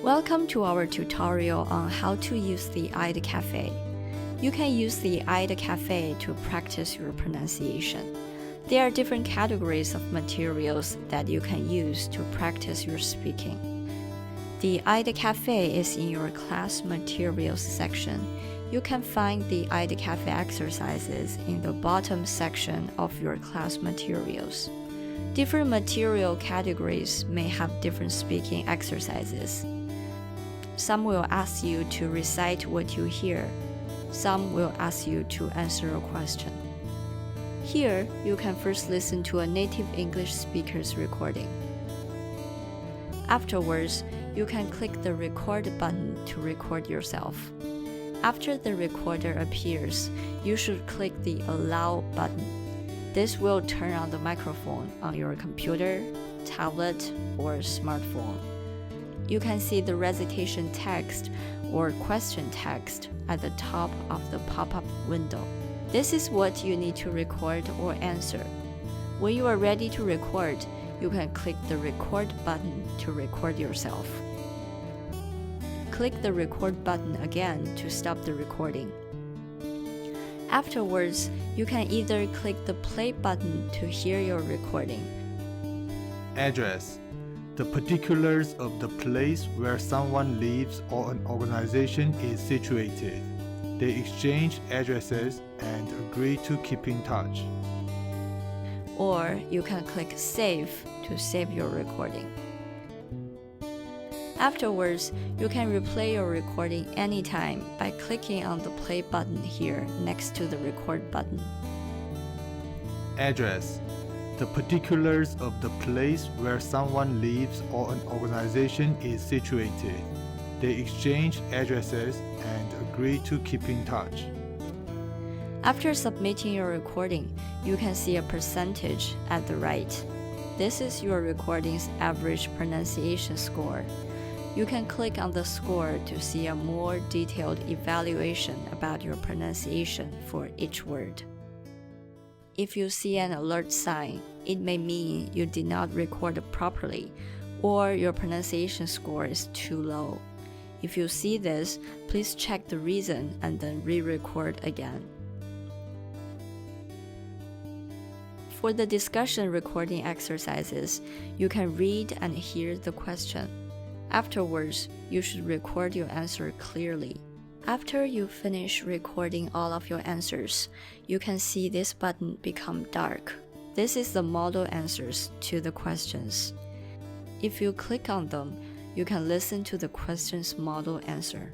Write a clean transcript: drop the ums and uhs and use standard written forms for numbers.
Welcome to our tutorial on how to use the iEd Cafe. You can use the iEd Cafe to practice your pronunciation. There are different categories of materials that you can use to practice your speaking. The iEd Cafe is in your class materials section. You can find the iEd Cafe exercises in the bottom section of your class materials. Different material categories may have different speaking exercises. Some will ask you to recite what you hear. Some will ask you to answer a question. Here, you can first listen to a native English speaker's recording. Afterwards, you can click the record button to record yourself. After the recorder appears, you should click the allow button. This will turn on the microphone on your computer, tablet, or smartphone. You can see the recitation text or question text at the top of the pop-up window. This is what you need to record or answer. When you are ready to record, you can click the record button to record yourself. Click the record button again to stop the recording. Afterwards, you can either click the play button to hear your recording. Address: the particulars of the place where someone lives or an organization is situated. They exchange addresses and agree to keep in touch. Or you can click Save to save your recording. Afterwards, you can replay your recording anytime by clicking on the play button here next to the record button. Address: the particulars of the place where someone lives or an organization is situated. They exchange addresses and agree to keep in touch. After submitting your recording, you can see a percentage at the right. This is your recording's average pronunciation score. You can click on the score to see a more detailed evaluation about your pronunciation for each word. If you see an alert sign, it may mean you did not record properly or your pronunciation score is too low. If you see this, please check the reason and then re-record again. For the discussion recording exercises, you can read and hear the question. Afterwards, you should record your answer clearly. After you finish recording all of your answers, you can see this button become dark. This is the model answers to the questions. If you click on them, you can listen to the question's model answer.